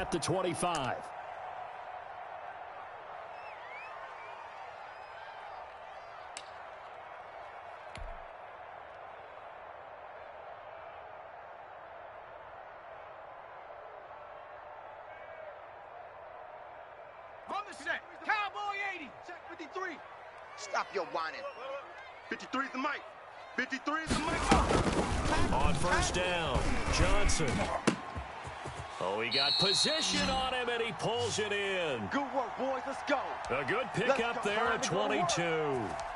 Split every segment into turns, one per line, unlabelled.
at the 25.
On the set, Cowboy 80, check 53.
Stop your whining. 53 is the mic. 53 is the mic.
On first down, Johnson. Oh, he got position on him, and he pulls it in.
Good work, boys. Let's go.
A good pickup there at 22.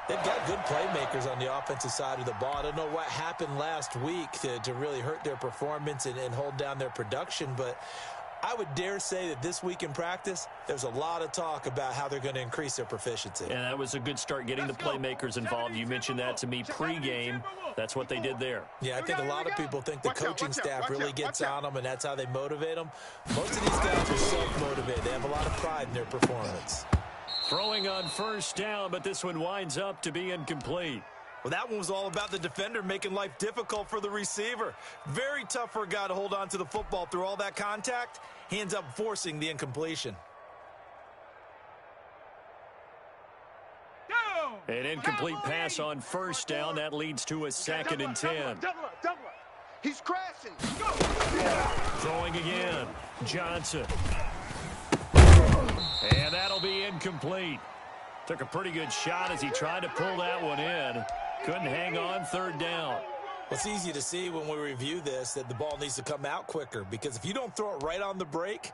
They've got good playmakers on the offensive side of the ball. I don't know what happened last week to really hurt their performance and hold down their production, but I would dare say that this week in practice, there's a lot of talk about how they're going to increase their proficiency.
And that was a good start getting the playmakers involved. You mentioned that to me pregame. That's what they did there.
Yeah, I think a lot of people think the coaching staff really gets on them, and that's how they motivate them. Most of these guys are self-motivated. They have a lot of pride in their performance.
Throwing on first down, but this one winds up to be incomplete.
Well, that one was all about the defender making life difficult for the receiver. Very tough for a guy to hold on to the football through all that contact. He ends up forcing the incompletion.
An incomplete pass on first down. That leads to a 2nd and 10.
Double up. He's crashing.
Throwing again. Johnson. And that'll be incomplete. Took a pretty good shot as he tried to pull that one in. Couldn't hang on 3rd down.
Well, it's easy to see when we review this that the ball needs to come out quicker, because if you don't throw it right on the break,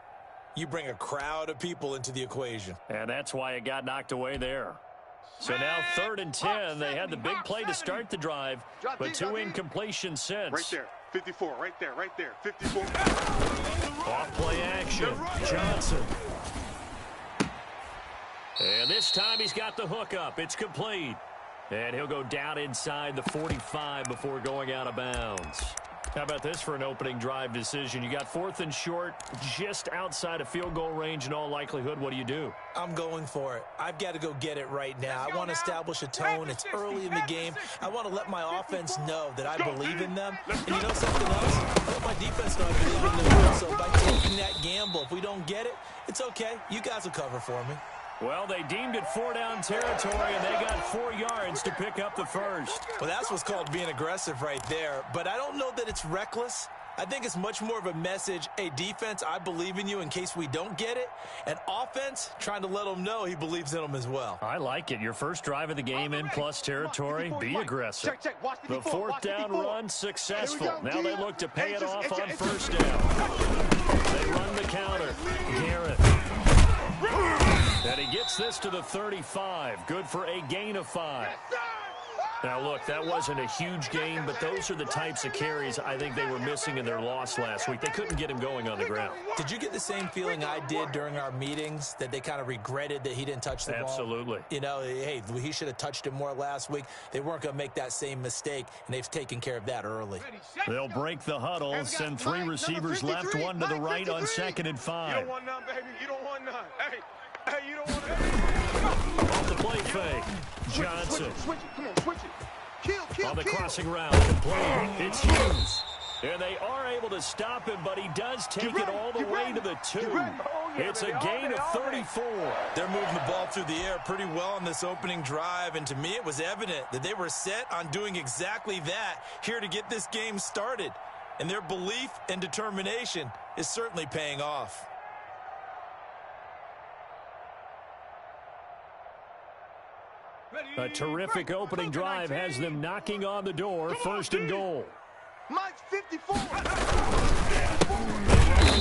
you bring a crowd of people into the equation.
And that's why it got knocked away there. So now 3rd and 10. They had the big play to start the drive, but 2 incompletions since.
Right there. 54. Right there. 54.
Off play action. Johnson. And this time he's got the hook up. It's complete. And he'll go down inside the 45 before going out of bounds. How about this for an opening drive decision? You got 4th and short, just outside of field goal range in all likelihood. What do you do?
I'm going for it. I've got to go get it right now. I want to establish a tone. It's early in the game. I want to let my offense know that I believe in them. And you know something else? I let my defense know I believe in them also by taking that gamble. If we don't get it, it's okay. You guys will cover for me.
Well, they deemed it 4-down territory, and they got 4 yards to pick up the first.
Well, that's what's called being aggressive right there. But I don't know that it's reckless. I think it's much more of a message, hey, defense, I believe in you in case we don't get it. And offense, trying to let them know he believes in them as well.
I like it. Your first drive of the game in plus territory, be aggressive. The 4th down run successful. Now they look to pay it off on first down. They run the counter. Garrett. And he gets this to the 35. Good for a gain of 5. Now, look, that wasn't a huge gain, but those are the types of carries I think they were missing in their loss last week. They couldn't get him going on the ground.
Did you get the same feeling I did during our meetings, that they kind of regretted that he didn't touch the ball?
Absolutely.
You know, hey, he should have touched it more last week. They weren't going to make that same mistake, and they've taken care of that early.
They'll break the huddle, send 3 receivers left, 1 to the right on 2nd and 5.
You don't want none, baby. You don't want none. Hey, you don't want none.
Off the play fake. Johnson.
Switch it. Come on, switch it. Kill.
On the crossing route, complete. It's Hughes. And they are able to stop him, but he does take it all the way to the 2. It's a gain of 34.
They're moving the ball through the air pretty well on this opening drive, and to me it was evident that they were set on doing exactly that here to get this game started. And their belief and determination is certainly paying off.
A terrific opening drive has them knocking on the door. 1st and goal.
Mike's 54.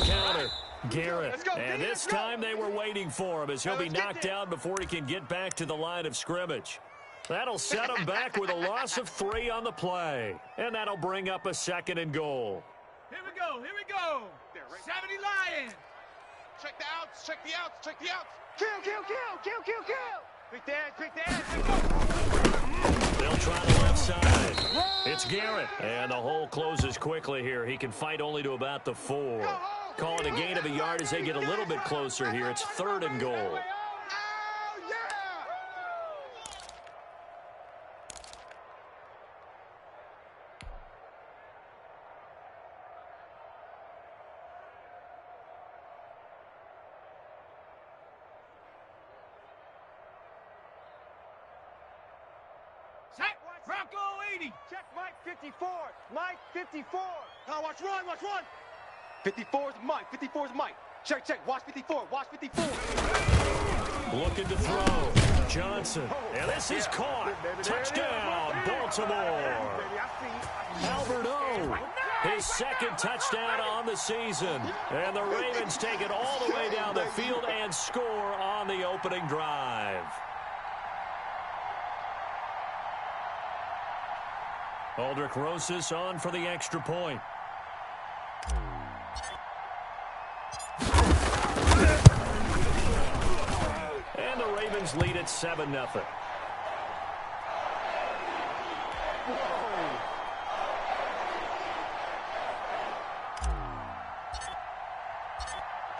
Counter. Garrett. And this time they were waiting for him as he'll be knocked down before he can get back to the line of scrimmage. That'll set him back with a loss of 3 on the play. And that'll bring up a 2nd and goal.
Here we go. 70 Lions.
Check the outs.
Kill. Quick dance.
They'll try the left side. It's Garrett. And the hole closes quickly here. He can fight only to about the 4. Call it a gain of a yard as they get a little bit closer here. It's 3rd and goal.
Bronco 80.
Check Mike 54. Mike 54. Now watch run, watch run. 54 is Mike. 54 is Mike. Check, check. Watch 54. Watch 54.
Looking to throw. Johnson. And this is caught. Touchdown, Baltimore. Albert O. His second touchdown on the season. And the Ravens take it all the way down the field and score on the opening drive. Aldrich Rosas on for the extra point. And the Ravens lead at 7-0.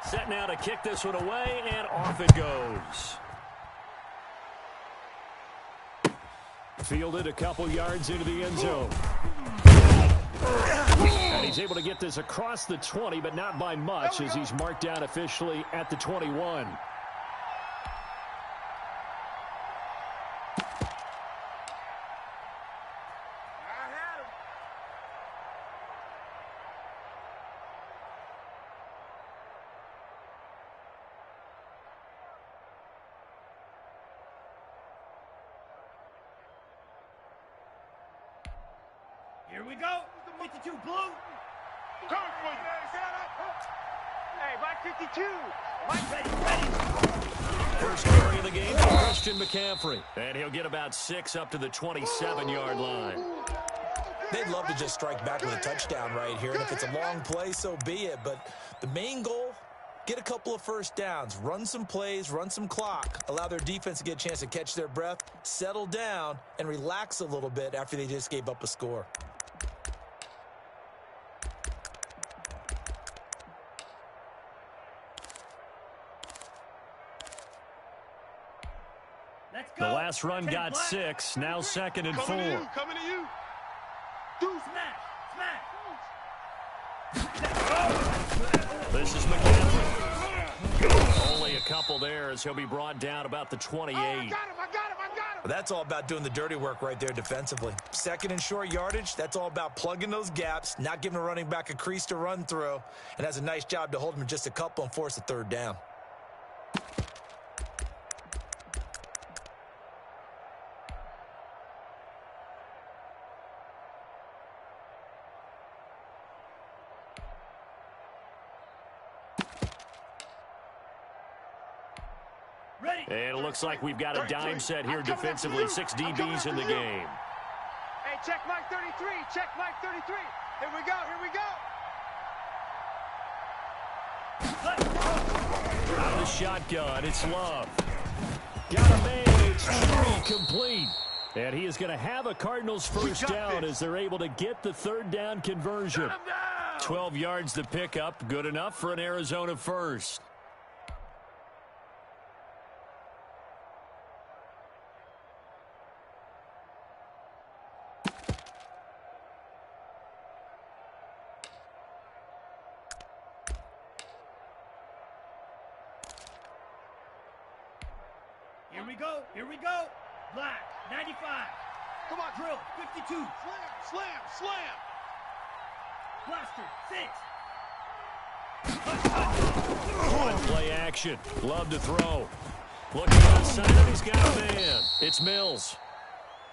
Set now to kick this one away, and off it goes. Fielded a couple yards into the end zone. And he's able to get this across the 20, but not by much, as he's marked down officially at the 21.
Here we go. 52 blue.
Hey, Mike 52. Mike
Ready.
First carry of the game for Christian McCaffrey. And he'll get about 6 up to the 27-yard line.
They'd love to just strike back with a touchdown right here, and if it's a long play, so be it. But the main goal, get a couple of first downs, run some plays, run some clock, allow their defense to get a chance to catch their breath, settle down, and relax a little bit after they just gave up a score.
Let's go.
The last run got 6, now 2nd and 4.
Coming to you.
Smash.
This is McCaffrey. Only a couple there as he'll be brought down about the 28.
I got him.
Well, that's all about doing the dirty work right there defensively. 2nd and short yardage, that's all about plugging those gaps, not giving a running back a crease to run through, and has a nice job to hold him just a couple and force a 3rd down.
Ready.
And it looks like we've got a dime set here defensively. 6 DBs in the game.
Hey, check Mike 33. Check Mike 33. Here we go.
Out of the shotgun, it's Love. Got a man, it's complete. And he is going to have a Cardinals first down as they're able to get the 3rd down conversion. 12 yards to pick up, good enough for an Arizona first.
Here we go. Black, 95.
Come on.
Drill, 52.
Slam.
Blaster, 6.
Play action. Love to throw. Looking outside, he's got a man. It's Mills.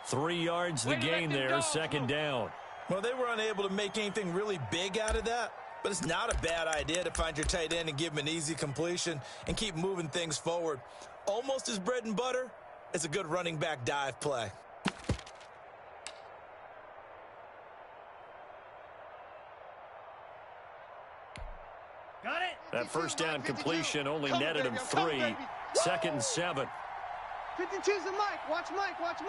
3 yards the gain there, 2nd down.
Well, they were unable to make anything really big out of that, but it's not a bad idea to find your tight end and give him an easy completion and keep moving things forward. Almost as bread and butter as a good running back dive play.
Got it.
That first down completion only netted him 3. 2nd and 7.
52's the Mike. Watch Mike.
Hut,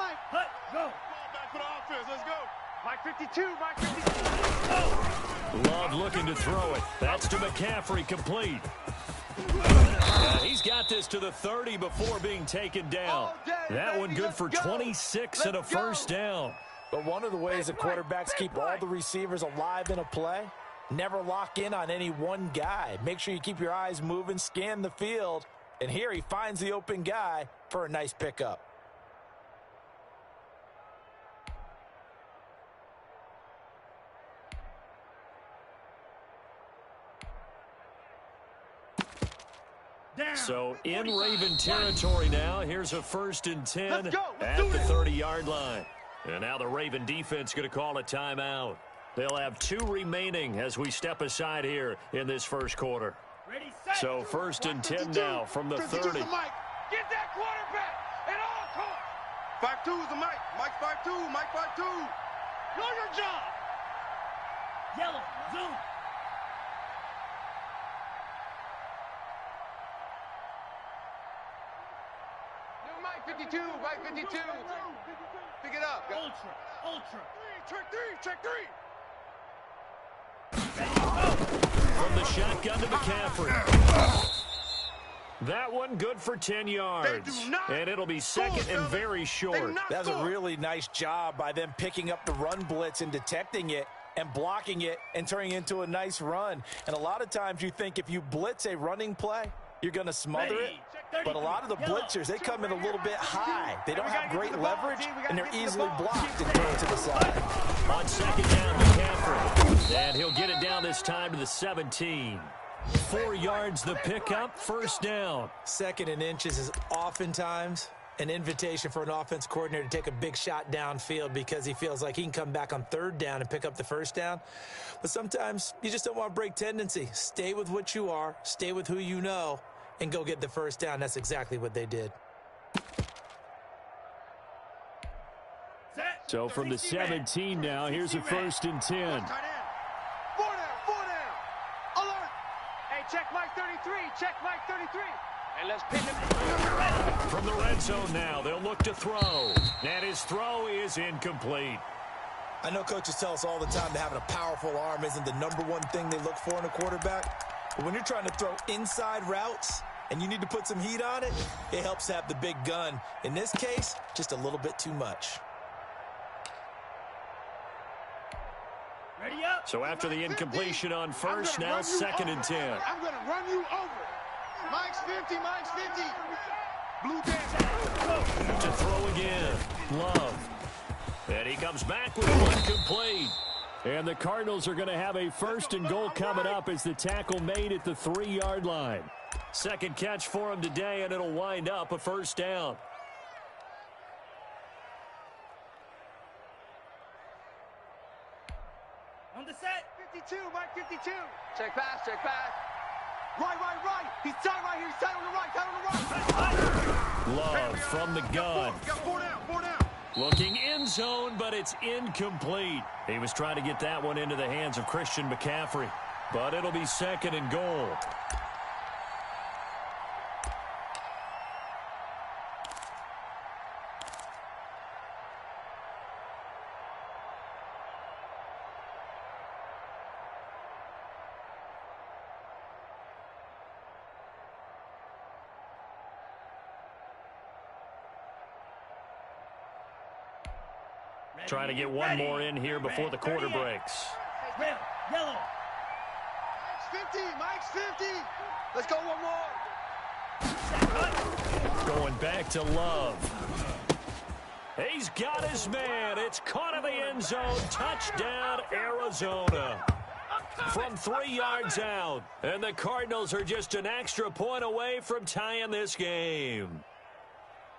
go.
Back for the offense. Let's go. Mike 52.
Love looking to throw it. That's to McCaffrey, complete. He's got this to the 30 before being taken down. That one good for 26 and a first down.
But one of the ways that quarterbacks keep all the receivers alive in a play, never lock in on any one guy. Make sure you keep your eyes moving, scan the field, and here he finds the open guy for a nice pickup.
So in Raven territory now, here's a 1st and 10
Let's go.
at the 30-yard line. And now the Raven defense going to call a timeout. They'll have 2 remaining as we step aside here in this first quarter.
Ready, set.
So 1st and 10 now from the 30.
Get that quarterback at all costs.
5-2 is the Mike. Mike 5-2. Mike 5-2.
Know your job. Yellow, zoom.
New Mike 52. Mike 52. Pick it up.
Ultra. Check three.
From the shotgun to McCaffrey. That one good for 10 yards. And it'll be 2nd and very short.
That's a really nice job by them picking up the run blitz and detecting it and blocking it and turning it into a nice run. And a lot of times you think if you blitz a running play, you're going to smother it. But a lot of the blitzers, they come in a little bit high. They don't have great leverage, and they're easily blocked and thrown to the side.
On 2nd down, McCaffrey. And he'll get it down this time to the 17. 4 yards the pickup, 1st down.
2nd and inches is oftentimes an invitation for an offense coordinator to take a big shot downfield because he feels like he can come back on 3rd down and pick up the 1st down. But sometimes you just don't want to break tendency. Stay with what you are, stay with who you know, and go get the 1st down. That's exactly what they did.
So from the 17 now, here's a 1st and 10.
4 down. Alert. Hey, check Mike 33. Check Mike 33. And let's pin him.
From the red zone now, they'll look to throw. And his throw is incomplete.
I know coaches tell us all the time that having a powerful arm isn't the #1 thing they look for in a quarterback. But when you're trying to throw inside routes and you need to put some heat on it, it helps to have the big gun. In this case, just a little bit too much.
Ready up.
So after the incompletion on 1st, now 2nd and 10.
I'm going to run you over.
Mike's 50. Mike's 50. Blue dance.
To throw again. Love. And he comes back with one complete. And the Cardinals are going to have a 1st and goal coming up as the tackle made at the 3-yard line. 2nd catch for him today, and it'll wind up a 1st down.
On the set.
52. Mike 52. Check pass. Right. He's tied right here. He's tied on the right.
Love from the gun.
Got 4 down.
Looking end zone, but it's incomplete. He was trying to get that one into the hands of Christian McCaffrey. But it'll be 2nd and goal. Trying to get one more in here before the quarter breaks.
Red, yellow.
Mike's 50. Let's go one more.
Going back to Love. He's got his man. It's caught in the end zone. Touchdown, Arizona. From 3 yards out. And the Cardinals are just an extra point away from tying this game.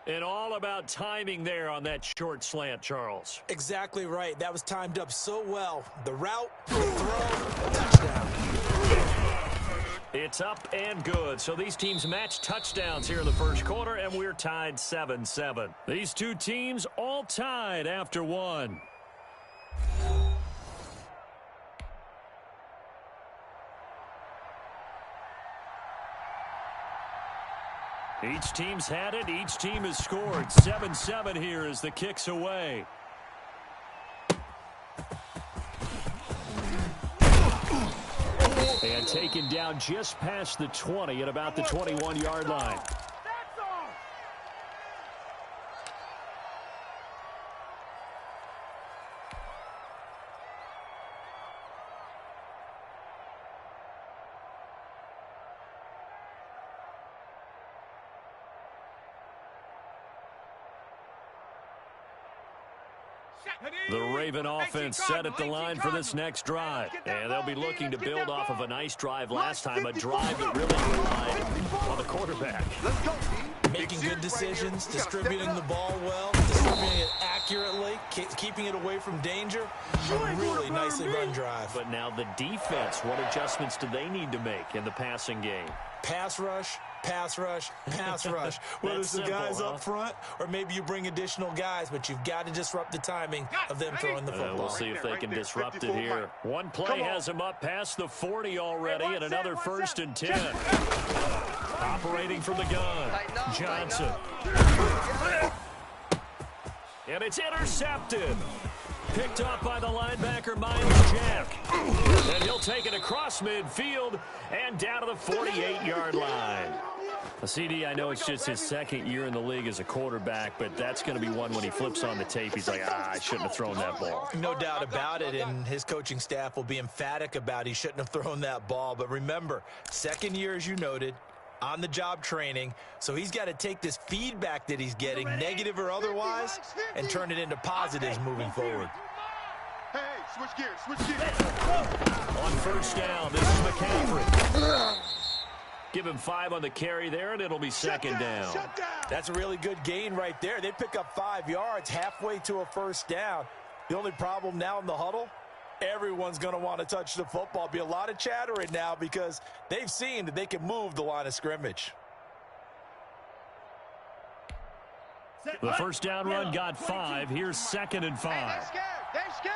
And all about timing there on that short slant, Charles.
Exactly right. That was timed up so well. The route, the throw, touchdown.
It's up and good. So these teams match touchdowns here in the first quarter, and we're tied 7-7. These two teams all tied after one. Each team's had it. Each team has scored. 7-7 here as the kick's away. And taken down just past the 20 at about the 21-yard line. The Raven offense set at the line for this next drive. And they'll be looking to build off of a nice drive last time, a drive that really relied on the quarterback.
Making good decisions, distributing the ball well, distributing it accurately, keeping it away from danger. A really nicely run drive.
But now the defense, what adjustments do they need to make in the passing game?
Pass rush, pass rush, pass rush. Whether it's the guys up front or maybe you bring additional guys, but you've got to disrupt the timing of them throwing the football.
We'll see if they can disrupt it here. One play has them up past the 40 already, and another 1st and 10. Operating from the gun, Johnson. And it's intercepted. Picked up by the linebacker, Miles Jack. And he'll take it across midfield and down to the 48-yard line. CD, I know it's just his 2nd year in the league as a quarterback, but that's going to be one when he flips on the tape. He's like, I shouldn't have thrown that ball.
No doubt about it, and his coaching staff will be emphatic about he shouldn't have thrown that ball. But remember, 2nd year, as you noted, on-the-job training, so he's got to take this feedback that he's getting, negative or otherwise, and turn it into positives moving forward.
Hey, switch gears.
On 1st down, this is McCaffrey. Give him 5 on the carry there, and it'll be 2nd down.
That's a really good gain right there. They pick up 5 yards halfway to a 1st down. The only problem now in the huddle, everyone's going to want to touch the football. Be a lot of chattering now because they've seen that they can move the line of scrimmage.
The 1st down run got 5. Here's 2nd and 5.
They're scared.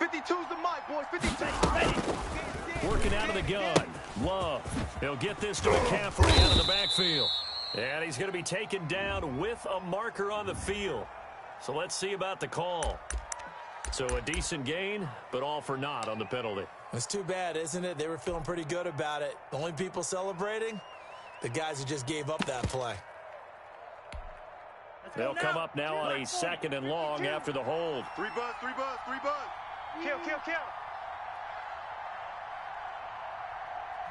52's the mic, boys. 52.
Working out of the gun. Love. He'll get this to McCaffrey out of the backfield. And he's going to be taken down with a marker on the field. So let's see about the call. So a decent gain, but all for naught on the penalty.
It's too bad, isn't it? They were feeling pretty good about it. The only people celebrating, the guys who just gave up that play.
They'll come up now on a 2nd and long after the hold.
3 buzz. Kill.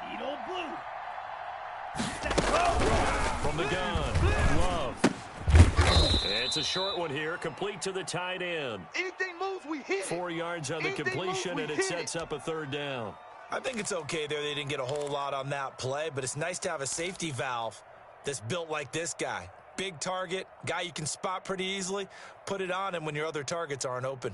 Need old blue.
From the gun, Love. It's a short one here, complete to the tight end.
Anything moves, we hit it.
4 yards on the completion, and it sets up a 3rd down.
I think it's okay there. They didn't get a whole lot on that play, but it's nice to have a safety valve that's built like this guy. Big target, guy you can spot pretty easily. Put it on him when your other targets aren't open.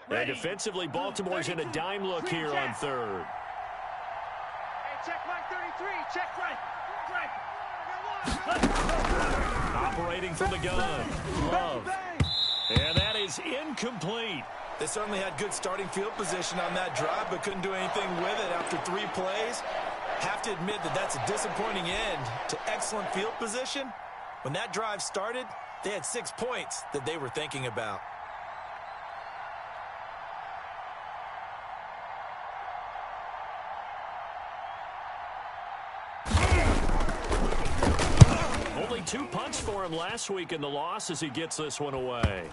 And defensively, Baltimore's in a dime look here on 3rd.
Hey, check right 33. Check right.
Operating from the gun, Love. And that is incomplete.
They certainly had good starting field position on that drive, but couldn't do anything with it after 3 plays. Have to admit that that's a disappointing end to excellent field position. When that drive started, they had 6 points that they were thinking about.
Only 2 punts for him last week in the loss as he gets this one away.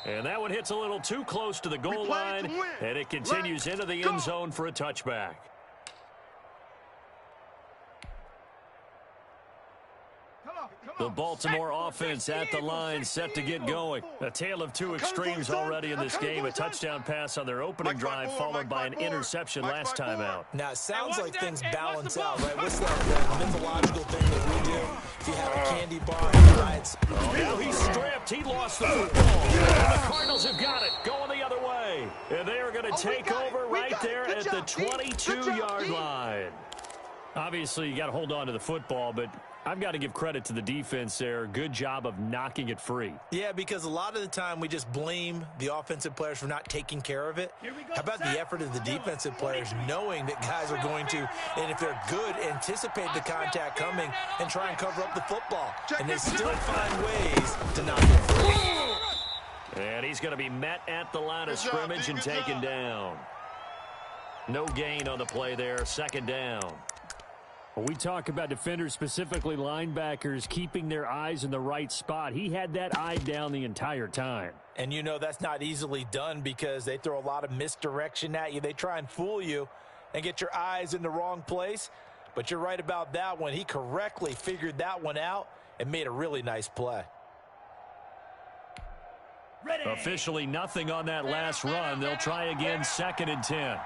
And that one hits a little too close to the goal line, and it continues into the end zone for a touchback. The Baltimore offense at the line, set to get going. A tale of 2 extremes already in this game. A touchdown pass on their opening drive, followed by an interception last time out.
Now, it sounds like things balance out, right? What's that mythological thing that we do? If you have a candy bar, right?
Now he's stripped. He lost the football. And the Cardinals have got it, going the other way. And they are going to take over right there at the 22-yard line. Obviously, you got to hold on to the football, but I've got to give credit to the defense there. Good job of knocking it free.
Yeah, because a lot of the time we just blame the offensive players for not taking care of it. How about the effort of the defensive players knowing that guys are going to, and if they're good, anticipate the contact coming and try and cover up the football. And they still find ways to knock it free.
And he's going to be met at the line of scrimmage and taken down. No gain on the play there, 2nd down. When we talk about defenders, specifically linebackers, keeping their eyes in the right spot, he had that eye down the entire time.
And you know that's not easily done because they throw a lot of misdirection at you. They try and fool you and get your eyes in the wrong place. But you're right about that one. He correctly figured that one out and made a really nice play.
Ready. Officially nothing on that last run. They'll try again, 2nd and 10.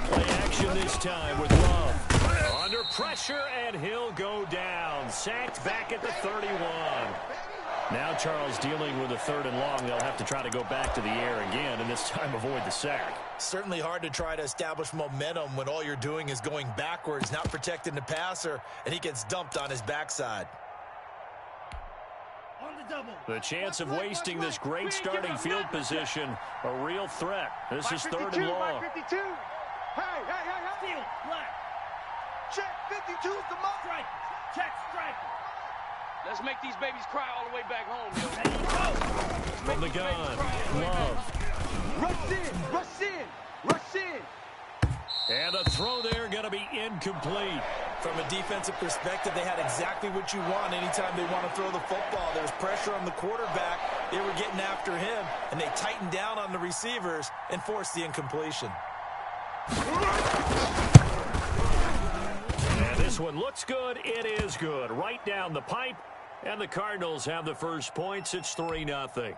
Play action this time with Love. Under pressure, and he'll go down. Sacked back at the 31. Now Charles dealing with a 3rd and long. They'll have to try to go back to the air again, and this time avoid the sack.
Certainly hard to try to establish momentum when all you're doing is going backwards, not protecting the passer, and he gets dumped on his backside.
The chance of wasting this great starting field position, a real threat. This is 3rd and long.
52. Hey. Steal, black. Check, 52's the mark. Striker. Check, striker. Let's make these babies cry all the way back home, yo.
From the gun, Love.
Rush in.
And a throw there going to be incomplete.
From a defensive perspective, they had exactly what you want anytime they want to throw the football. There was pressure on the quarterback. They were getting after him, and they tightened down on the receivers and forced the incompletion.
And this one looks good. It is good. Right down the pipe, and the Cardinals have the first points. It's 3-0.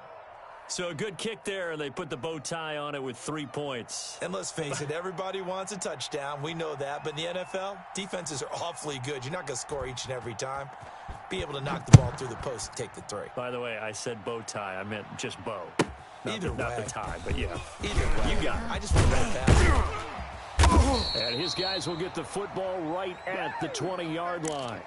So a good kick there, and they put the bow tie on it with 3 points.
And let's face it, everybody wants a touchdown. We know that. But in the NFL, defenses are awfully good. You're not going to score each and every time. Be able to knock the ball through the post and take the 3.
By the way, I said bow tie. I meant just bow. Not
Either way.
Not the tie, but yeah.
Either way.
You got it.
I just went right past it.
And his guys will get the football right at the 20-yard line.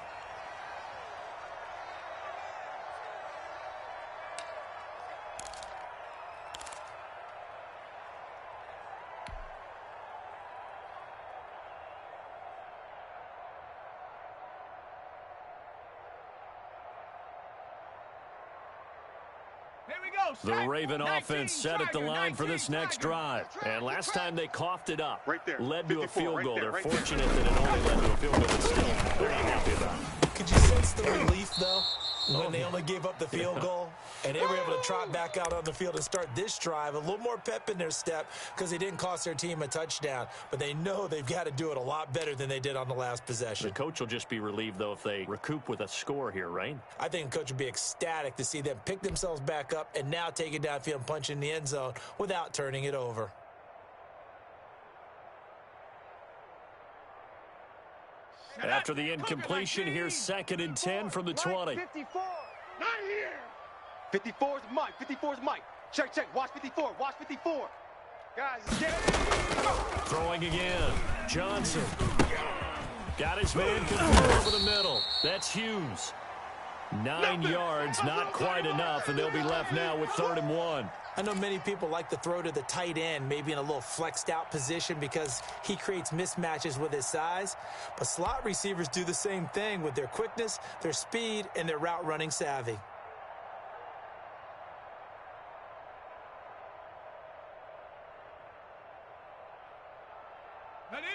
The Raven offense set at the line for this next drive. And last time they coughed it up, led to a field goal. They're fortunate that it only led to a field goal, but still very happy about it.
Could you sense the relief, though, when they only gave up the field goal? And they were able to trot back out on the field and start this drive. A little more pep in their step because they didn't cost their team a touchdown. But they know they've got to do it a lot better than they did on the last possession.
The coach will just be relieved, though, if they recoup with a score here, right?
I think the coach would be ecstatic to see them pick themselves back up and now take it downfield and punch in the end zone without turning it over.
After the incompletion, here's 2nd and 10 from the 20.
54. Not here. 54's Mike. 54's Mike. Check. Watch 54. Watch 54. Guys, get it.
Throwing again. Johnson. Got his man control over the middle. That's Hughes. 9 yards, not quite enough, and they'll be left now with 3rd and 1.
I know many people like to throw to the tight end, maybe in a little flexed out position because he creates mismatches with his size. But slot receivers do the same thing with their quickness, their speed, and their route running savvy.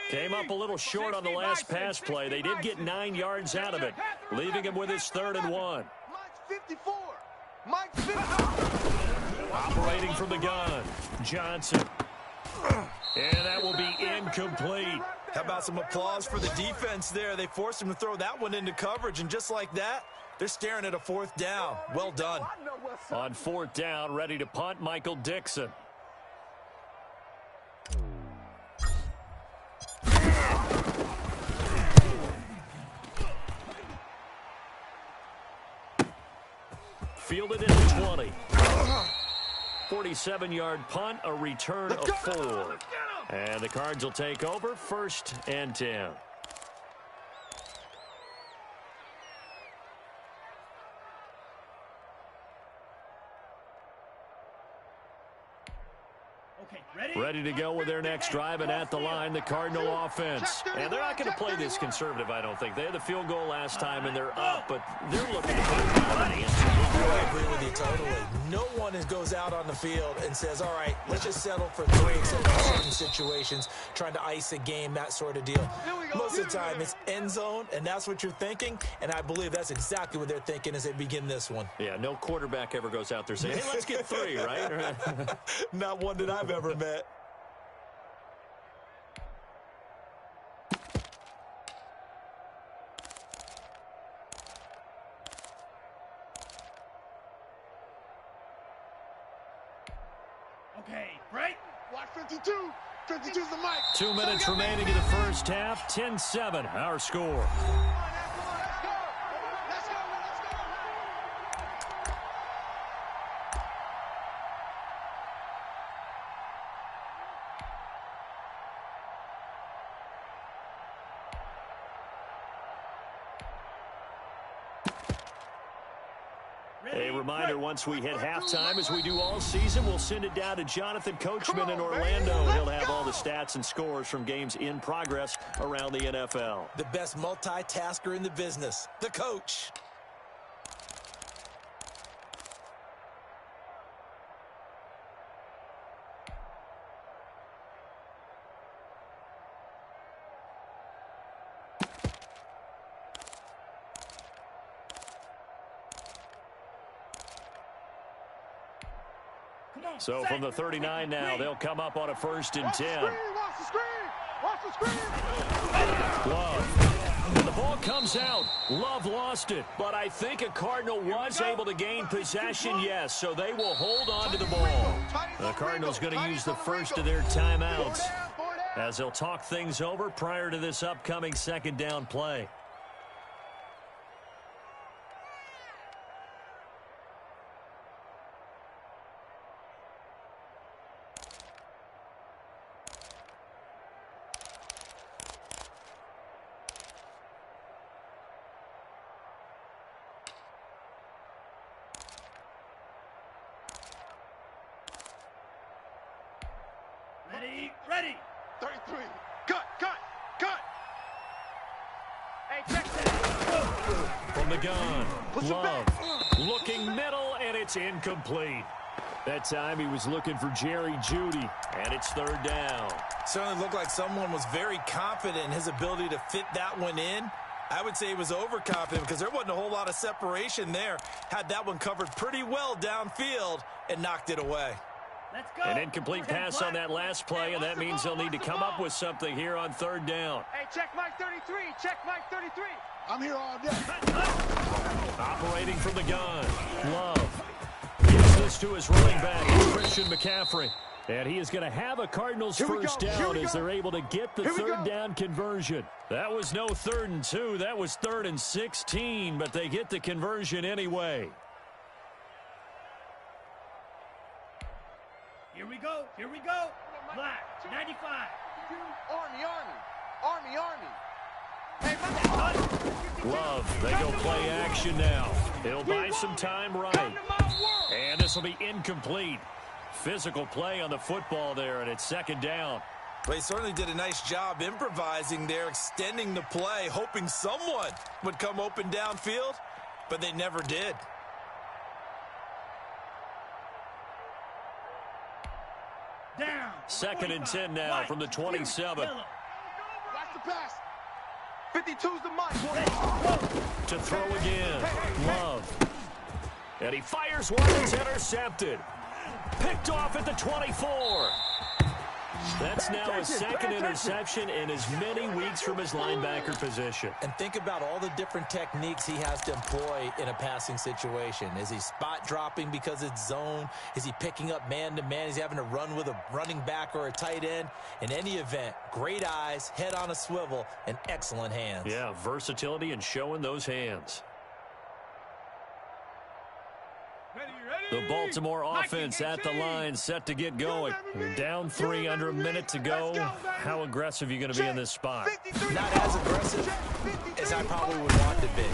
Came up a little short on the last pass play. They did get 9 yards out of it, leaving him with his 3rd and 1.
Mike's 54. Mike's 54.
Operating from the gun, Johnson. And that will be incomplete.
How about some applause for the defense there? They forced him to throw that one into coverage, and just like that, they're staring at a 4th down. Well done.
On 4th down, ready to punt, Michael Dixon. Fielded at the 20. 47-yard punt, a return of 4. And the Cards will take over, 1st and 10. Ready to go with their next drive, and at the line, the Cardinal offense. And they're not going to play this conservative, I don't think. They had the field goal last time, and they're up, but they're looking to put it on the answer.
I agree with you totally. no one goes out on the field and says, all right, let's just settle for 3 except in certain situations, trying to ice a game, that sort of deal. Most of the time, it's end zone, and that's what you're thinking, and I believe that's exactly what they're thinking as they begin this one.
Yeah, no quarterback ever goes out there saying, hey, let's get 3, right?
Not one that I've ever met.
Okay, break.
Watch 52. 52's the mic.
2 minutes remaining in the first half. 10-7, our score. A reminder, once we hit halftime, as we do all season, we'll send it down to Jonathan Coachman in Orlando. He'll have all the stats and scores from games in progress around the NFL.
The best multitasker in the business, the coach.
So from the 39 now, they'll come up on a 1st and 10.
Watch the screen! Watch the screen!
Love. And the ball comes out. Love lost it. But I think a Cardinal was able to gain possession, yes. So they will hold on to the ball. The Cardinals going to use the first of their timeouts as they'll talk things over prior to this upcoming 2nd down play.
Ready.
33. Cut. Hey, check that.
From the gun, Love looking middle, and it's incomplete. That time he was looking for Jerry Jeudy, and it's 3rd down.
Certainly looked like someone was very confident in his ability to fit that one in. I would say he was overconfident because there wasn't a whole lot of separation there. Had that one covered pretty well downfield and knocked it away.
Let's go.
An incomplete pass on that last play, and that means they'll need to come up with something here on 3rd down.
Hey, check Mike 33. Check Mike 33. I'm here all day.
Operating from the gun, Love gives this to his running back, Christian McCaffrey. And he is going to have a Cardinals first down as they're able to get the 3rd down conversion. That was no 3rd and 2. That was 3rd and 16, but they get the conversion anyway.
Here we go. Black, 95.
Army. Hey,
Love, they go play action now. It'll buy some time right. And this will be incomplete. Physical play on the football there, and it's 2nd down.
Well, he certainly did a nice job improvising there, extending the play, hoping someone would come open downfield, but they never did.
Down.
2nd and 10 now from the 27.
watch the pass. 52's the mic.
To throw again, Love. And he fires one that's intercepted. Picked off at the 24. That's now his 2nd interception in as many weeks from his linebacker position.
And think about all the different techniques he has to employ in a passing situation. Is he spot dropping because it's zone? Is he picking up man-to-man? Is he having to run with a running back or a tight end? In any event, great eyes, head on a swivel, and excellent hands.
Yeah, versatility and showing those hands. The Baltimore offense at the line, set to get going. Down 3 under a minute to go. How aggressive are you going to be in this spot?
Not as aggressive as I probably would want to be.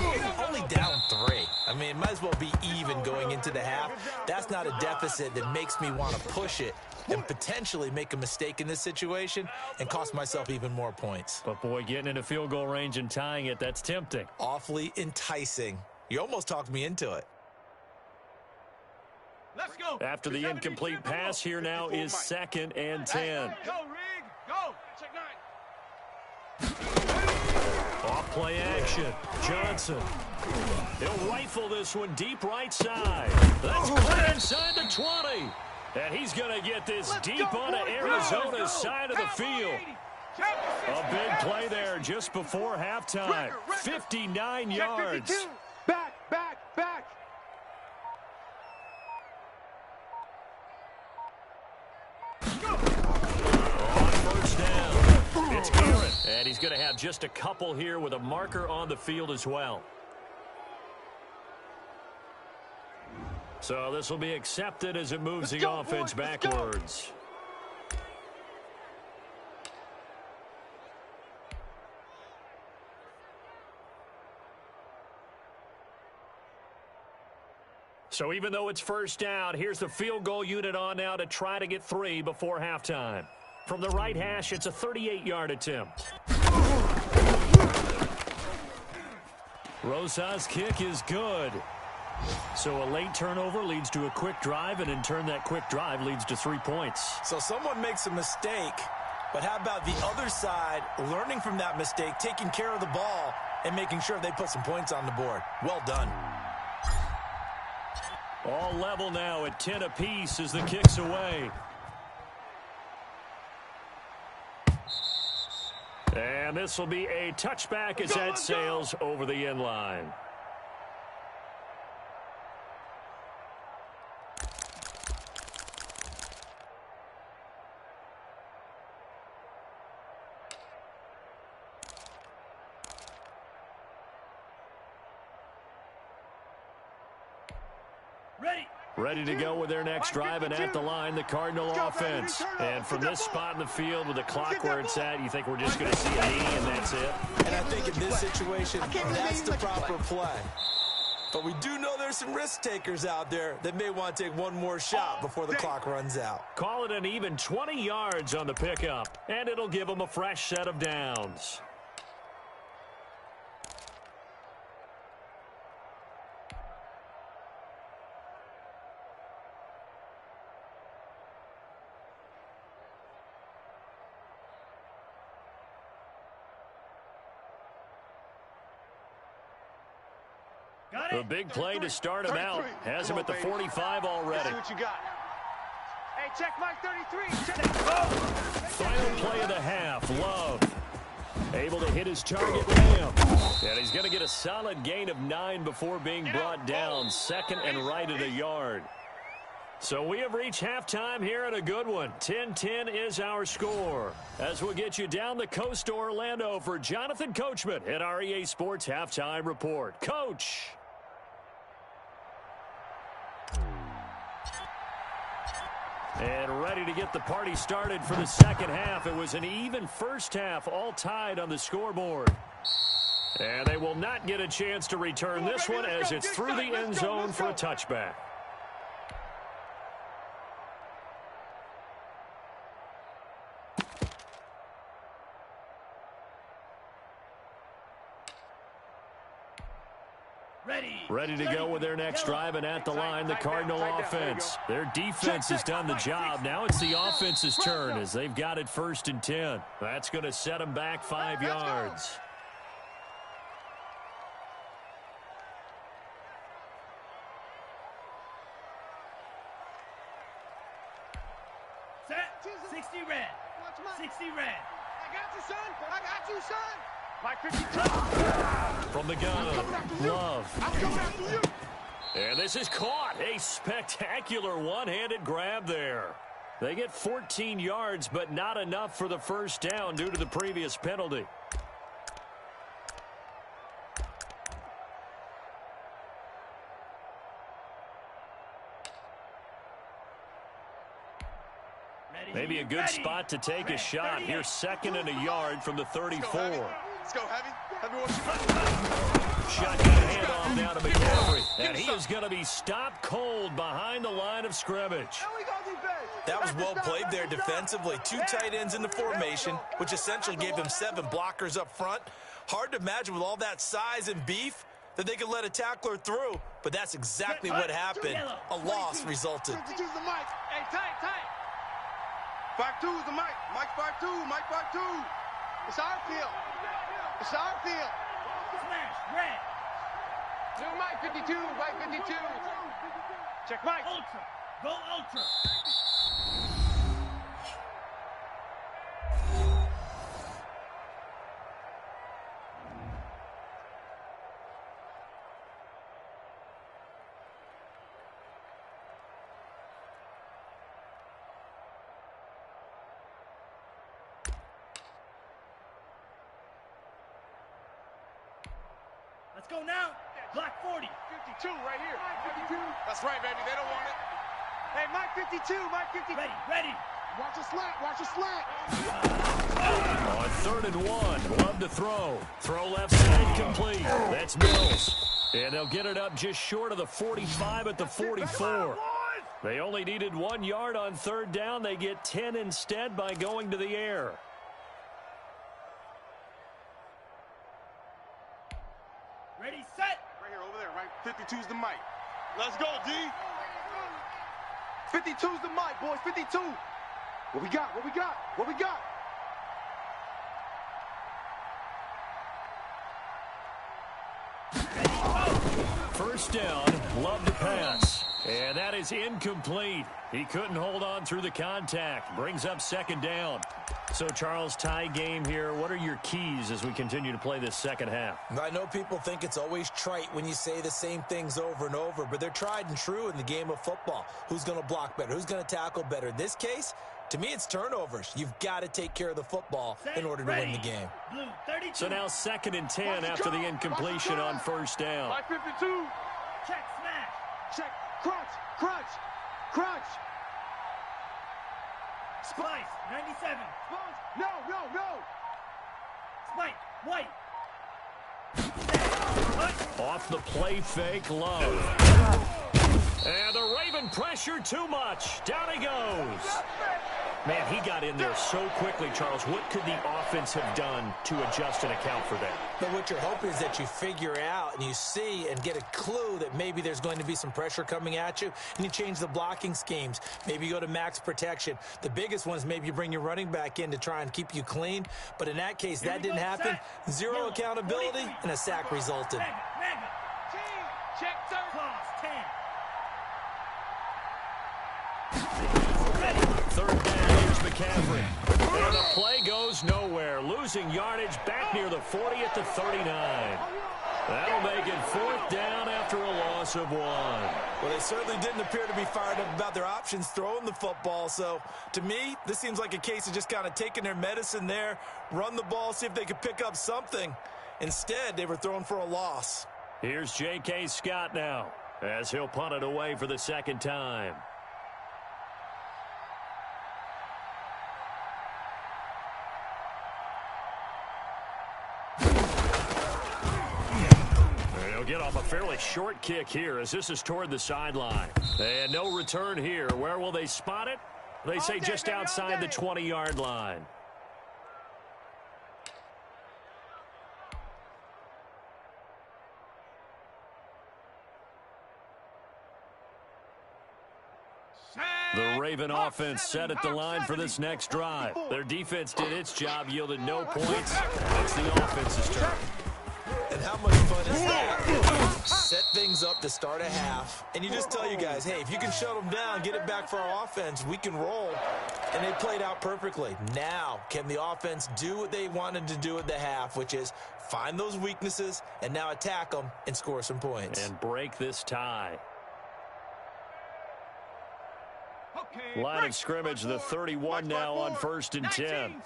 Only down 3. I mean, it might as well be even going into the half. That's not a deficit that makes me want to push it and potentially make a mistake in this situation and cost myself even more points.
But, boy, getting into field goal range and tying it, that's tempting.
Awfully enticing. You almost talked me into it.
Let's go.
After the incomplete pass, here now is 2nd and 10.
Go, Rig. Go. Check 9.
Off play action. Johnson. He'll rifle this one deep right side. That's clear inside the 20. And he's going to get this deep onto Arizona's side of the field. A big play there just before halftime. 59 yards.
Back.
On first down, it's Garrett. And he's going to have just a couple here with a marker on the field as well. So this will be accepted as it moves the offense backwards. So even though it's first down, here's the field goal unit on now to try to get 3 before halftime. From the right hash, it's a 38-yard attempt. Rosas' kick is good. So a late turnover leads to a quick drive, and in turn that quick drive leads to 3 points.
So someone makes a mistake, but how about the other side learning from that mistake, taking care of the ball, and making sure they put some points on the board? Well done.
All level now at 10 apiece as the kick's away. And this will be a touchback as that sails over the end line. Ready to go with their next drive, and at the line, the Cardinal offense. And from this spot in the field with the clock where it's at, you think we're just going to see a knee and that's it?
And I think in this situation, that's the proper play. But we do know there's some risk takers out there that may want to take one more shot before the clock runs out.
Call it an even 20 yards on the pickup, and it'll give them a fresh set of downs. A big play to start him out. Has him at the 45 already.
See what you got. Hey, check Mike 33. Check.
Final play of the half. Love able to hit his target Lamb. And he's going to get a solid gain of 9 before being brought down. 2nd and right at a yard. So we have reached halftime here at a good one. 10-10 is our score. As we'll get you down the coast to Orlando for Jonathan Coachman at our EA Sports Halftime Report. Coach. And ready to get the party started for the second half. It was an even first half, all tied on the scoreboard. And they will not get a chance to return this one as it's through the end zone for a touchback. Ready to go with their next drive, and at the line, the Cardinal offense. Their defense has done the job. Now it's the offense's turn as they've got it 1st and 10. That's going to set them back 5 yards.
Set. 60 red. 60 red.
I got you, son. I got you, son. Mike 52.
From the gun, Love. And this is caught. A spectacular one-handed grab there. They get 14 yards, but not enough for the first down due to the previous penalty. Maybe a good spot to take a shot. Here, 2nd and a yard from the 34.
Let's go, Heavy.
Shotgun handoff down to McCaffrey. And he is going to be stopped cold behind the line of scrimmage.
That was well played there defensively. 2 tight ends in the formation, which essentially gave them 7 blockers up front. Hard to imagine with all that size and beef that they could let a tackler through, but that's exactly what happened. A loss resulted.
52's the mic. Hey, tight. 5-2 is the mic. Mike 5-2. Mike 5-2. It's our field. It's our field.
Smash, red.
New Mike 52. Mike 52. Check Mike.
Ultra. Go ultra. Let's go now. Block 40.
52 right here. 52. That's right, baby. They don't want it. Hey, Mike 52. Mike 52.
Ready.
Watch a slant. Watch a slant.
On 3rd and 1, Love to throw. Throw left side complete. That's Mills. And they'll get it up just short of the 45 at the 44. They only needed 1 yard on 3rd down. They get 10 instead by going to the air.
Ready, set.
Right here, over there, right? 52's the mic. Let's go, D. 52's the mic, boys. 52. What we got? What we got? What we got?
First down, Love to pass. And that is incomplete. He couldn't hold on through the contact. Brings up 2nd down. So, Charles, tie game here. What are your keys as we continue to play this second half?
I know people think it's always trite when you say the same things over and over, but they're tried and true in the game of football. Who's going to block better? Who's going to tackle better? In this case, to me, it's turnovers. You've got to take care of the football in order to win the game.
Blue, 32.
So now 2nd and 10 after the incompletion on 1st down.
Mike 52.
Check, smash.
Check. Crunch.
Splice, 97.
No.
Spike, white.
Off the play fake, Love. And the Raven pressure too much. Down he goes. Man, he got in there so quickly, Charles. What could the offense have done to adjust and account for that?
But what you're hoping is that you figure out and you see and get a clue that maybe there's going to be some pressure coming at you, and you change the blocking schemes. Maybe you go to max protection. The biggest one is maybe you bring your running back in to try and keep you clean. But in that case, that didn't happen. Zero accountability, and a sack resulted.
Mega.
Check, sir.
Claws, 10.
3rd down, here's McCaffrey. And the play goes nowhere. Losing yardage back near the 40 at the 39. That'll make it 4th down after a loss of 1.
Well, they certainly didn't appear to be fired up about their options throwing the football. So, to me, this seems like a case of just kind of taking their medicine there, run the ball, see if they could pick up something. Instead, they were throwing for a loss.
Here's J.K. Scott now, as he'll punt it away for the 2nd time. Get off a fairly short kick here as this is toward the sideline. And no return here. Where will they spot it? They say just outside the 20-yard line. The Raven offense set at the line for this next drive. Their defense did its job, yielded no points. It's the offense's turn.
And how much fun is that? Set things up to start a half, and you just tell you guys, hey, if you can shut them down, get it back for our offense, we can roll. And they played out perfectly. Now, can the offense do what they wanted to do at the half, which is find those weaknesses and now attack them and score some points?
And break this tie.
Okay,
Line of scrimmage, the 31 now on 1st and 10.
19,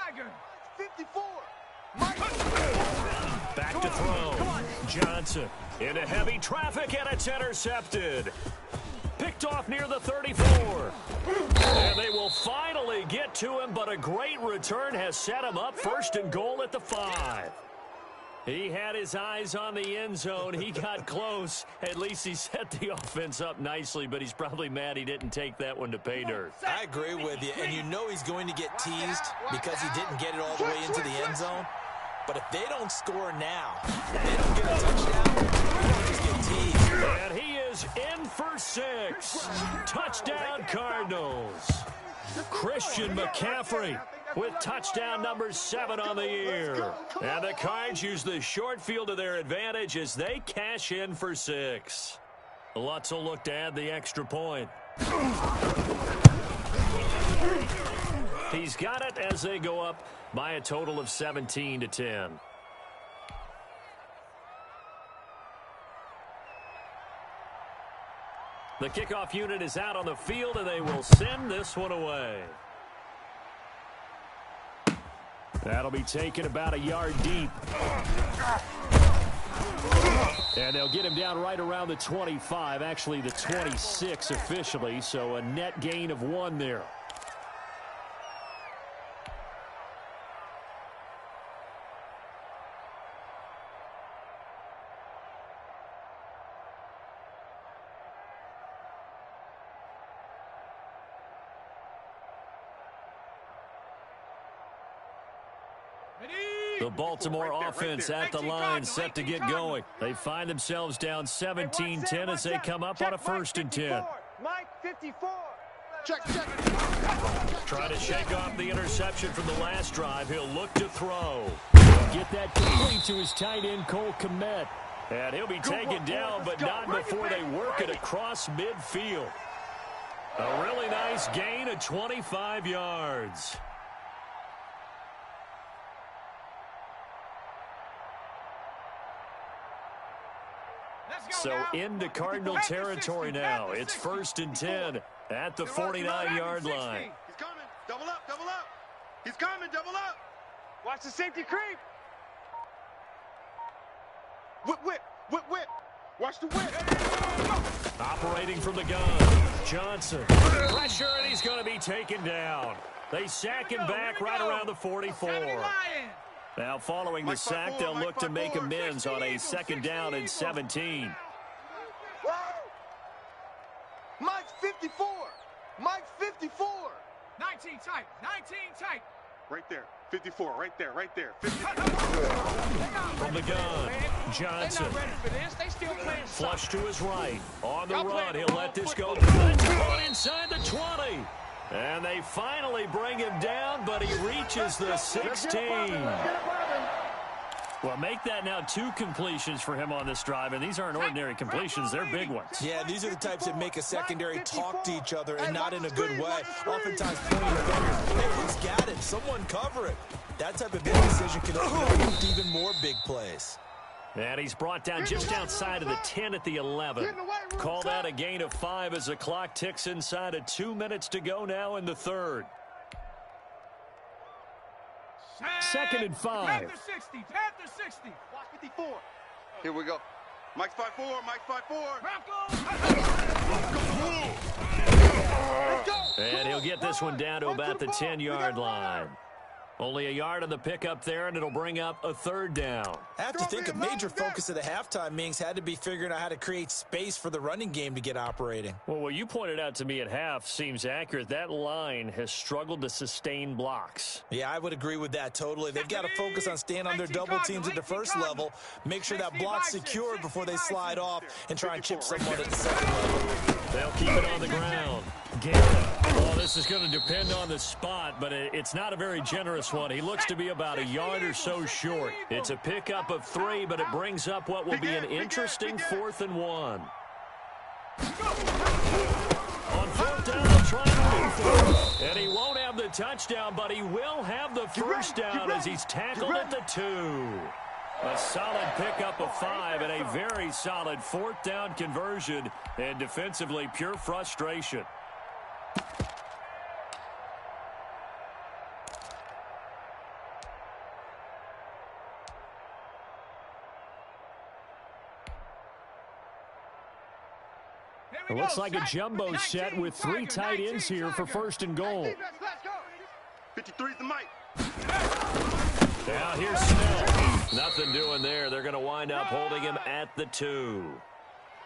Tiger.
54.
Back to throw. Johnson into heavy traffic, and it's intercepted. Picked off near the 34. And they will finally get to him, but a great return has set him up 1st and goal at the 5. He had his eyes on the end zone. He got close. At least he set the offense up nicely, but he's probably mad he didn't take that one to pay dirt.
I agree with you, and you know he's going to get teased because he didn't get it all the way into the end zone. But if they don't score now, if they don't get a touchdown, they're going to just get teased.
And he is in for 6. Touchdown, Cardinals. Christian McCaffrey with touchdown number 7 on the year. And the Cards use the short field to their advantage as they cash in for 6. Lutz will look to add the extra point. He's got it as they go up by a total of 17-10. The kickoff unit is out on the field, and they will send this one away. That'll be taken about a yard deep. And they'll get him down right around the 25, actually the 26 officially, so a net gain of 1 there. The Baltimore offense at the line set to get going. They find themselves down 17-10 as they come up on a 1st and 10.
Mike 54. Check.
Trying to shake off the interception from the last drive. He'll look to throw. Get that complete to his tight end, Cole Kmet. And he'll be taken down, but not before they work it across midfield. A really nice gain of 25 yards. So into Cardinal territory now. It's 1st and 10 at the 49-yard line.
He's coming. Double up. He's coming. Double up. Watch the safety creep. Whip. Watch the whip.
Operating from the gun. Johnson. Pressure, and he's going to be taken down. They sack him back right around the 44. Now, following the sack, they'll look to make amends on a 2nd down and 17.
Mike 54. 19 tight. Right there. 54. Right there. 54.
From the gun, Johnson. Flush to his right. On the run, he'll let this go. Inside the 20. And they finally bring him down, but he reaches the 16. Well, make that now 2 completions for him on this drive, and these aren't ordinary completions. They're big ones.
Yeah, these are the types that make a secondary talk to each other, and not in a good way. Oftentimes pointing the fingers. Hey, who's got it? Someone cover it. That type of big decision can open up even more big plays.
And he's brought down just outside of the 10 at the 11. Call that a gain of 5 as the clock ticks inside of 2 minutes to go now in the 3rd. 2nd and 5.
Panther 60.
Watch 54. Here we go. Mike's 5-4.
And he'll get this one down to about the 10-yard line. Only a yard on the pickup there, and it'll bring up a 3rd down.
I have to think a major focus of the halftime meetings had to be figuring out how to create space for the running game to get operating.
Well, what you pointed out to me at half seems accurate. That line has struggled to sustain blocks.
Yeah, I would agree with that totally. They've got to focus on staying on their double teams at the 1st level, make sure that block's secured before they slide off, and try and chip someone at the 2nd level.
They'll keep it on the ground. Well, this is going to depend on the spot, but it's not a very generous one. He looks to be about a yard or so short. It's a pickup of 3, but it brings up what will be an interesting 4th and 1. On 4th down, they'll try to move forward. And he won't have the touchdown, but he will have the 1st down as he's tackled at the 2. A solid pickup of 5 and a very solid 4th down conversion, and defensively pure frustration. It looks like a jumbo set with 3 tight ends here for 1st and goal.
53's the mic.
Now here's Snell. Nothing doing there. They're going to wind up holding him at the 2.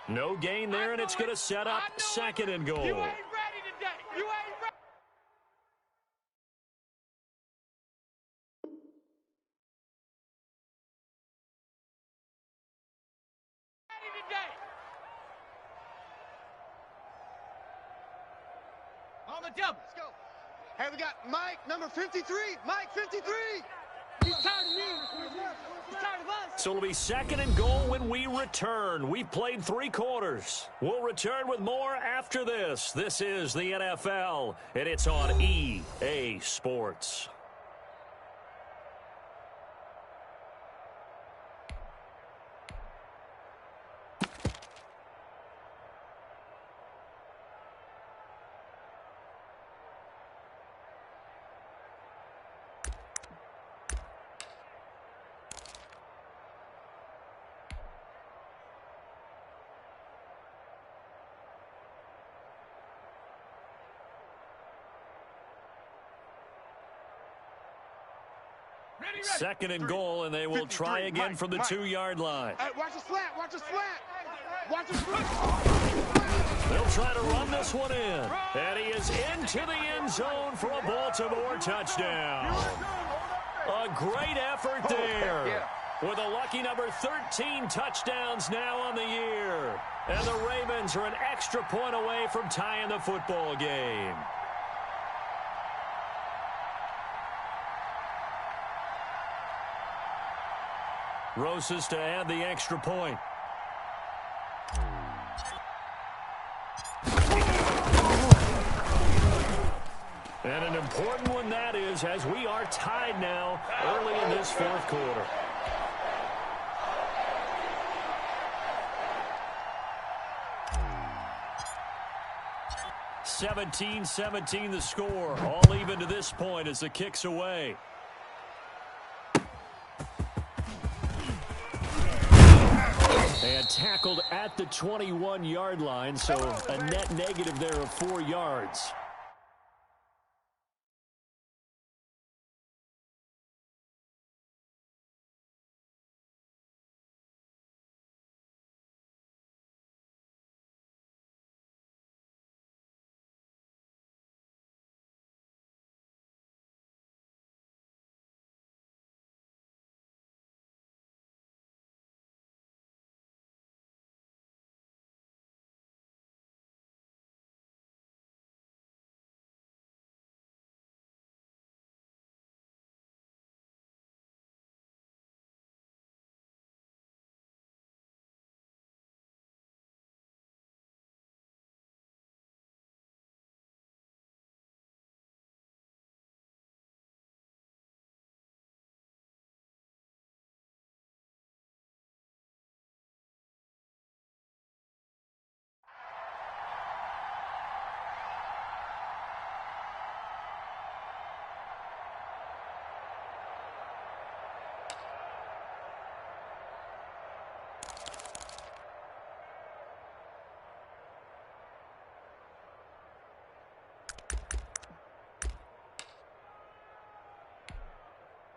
No gain there, and it's going to set up 2nd and goal.
today. On the double.
Let's go. Hey, we got Mike, number 53. Mike, 53.
He's tired of me. He's tired of us.
So it'll be 2nd and goal when we return. We've played 3 quarters. We'll return with more after this. This is the NFL, and it's on EA Sports.
Ready.
2nd and goal, and they will try again from the 2-yard line.
Hey, watch the slant. Watch the slant. Watch the slant.
They'll try to run this one in. And he is into the end zone for a Baltimore touchdown. A great effort there. With a lucky number 13 touchdowns now on the year. And the Ravens are an extra point away from tying the football game. Rosas to add the extra point. And an important one that is, as we are tied now early in this 4th quarter. (17-17) the score. All even to this point as the kick's away. And tackled at the 21-yard line, so a net negative there of 4 yards.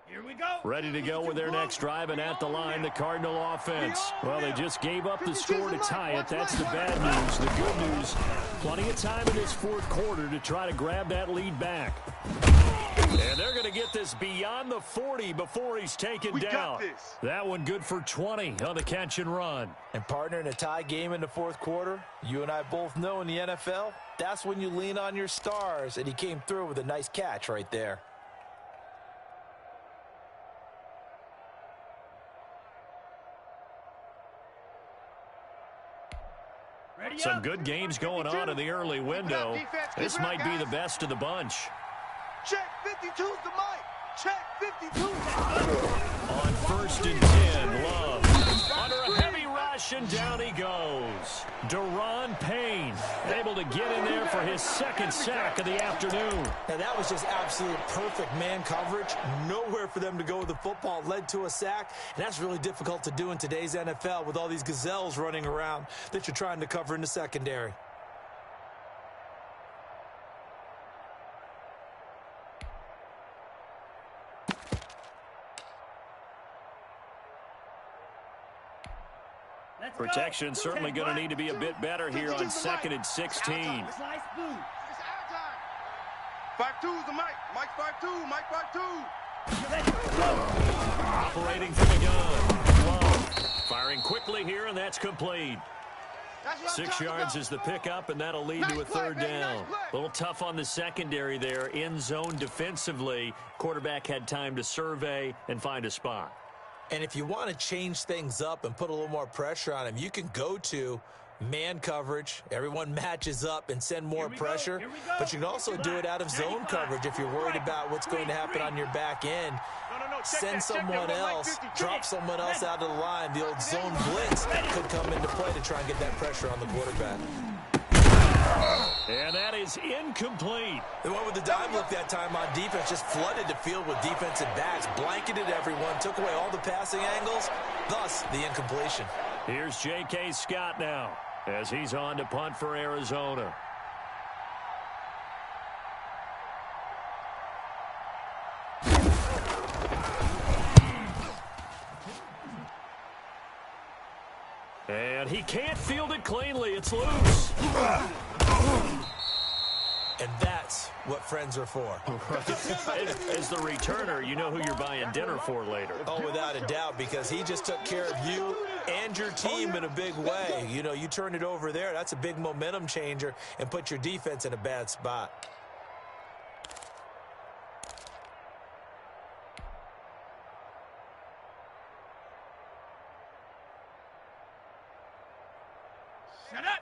Here we go.
Ready to go with their next drive, and at the line, the Cardinal offense. Well, they just gave up the score to tie it. That's the bad news. The good news, plenty of time in this 4th quarter to try to grab that lead back. And they're going to get this beyond the 40 before he's taken down. That one good for 20 on the catch and run.
And partner, in a tie game in the 4th quarter, you and I both know in the NFL, that's when you lean on your stars, and he came through with a nice catch right there.
Some good games going on in the early window. This might be the best of the bunch.
Check 52's the mic. Check 52's
On 1st and 10, Love under a heavy rush, and down he goes. Deron Payne able to get in there for his 2nd sack of the afternoon.
And that was just absolute perfect man coverage. Nowhere for them to go with the football. Led to a sack, and that's really difficult to do in today's NFL with all these gazelles running around that you're trying to cover in the secondary.
Protection certainly going to need to be a bit better here on 2nd and 16.
5-2's the mic. Mike 5-2. Mike 5-2.
Operating from the gun. Love Firing quickly here, and that's complete. 6 yards is the pickup, and that'll lead to a third down. A little tough on the secondary there. In zone defensively. Quarterback had time to survey and find a spot.
And if you want to change things up and put a little more pressure on him, you can go to man coverage. Everyone matches up and send more pressure. But you can also do it out of zone coverage if you're worried about what's going to happen on your back end. Send someone else, drop someone else out of the line. The old zone blitz could come into play to try and get that pressure on the quarterback.
And that is incomplete.
They went with the dime look that time on defense, just flooded the field with defensive backs, blanketed everyone, took away all the passing angles, thus the incompletion.
Here's J.K. Scott now as he's on to punt for Arizona. And he can't field it cleanly. It's loose.
And that's what friends are for.
As the returner, you know who you're buying dinner for later.
Oh, without a doubt, because he just took care of you and your team in a big way. You know, you turn it over there, that's a big momentum changer and put your defense in a bad spot.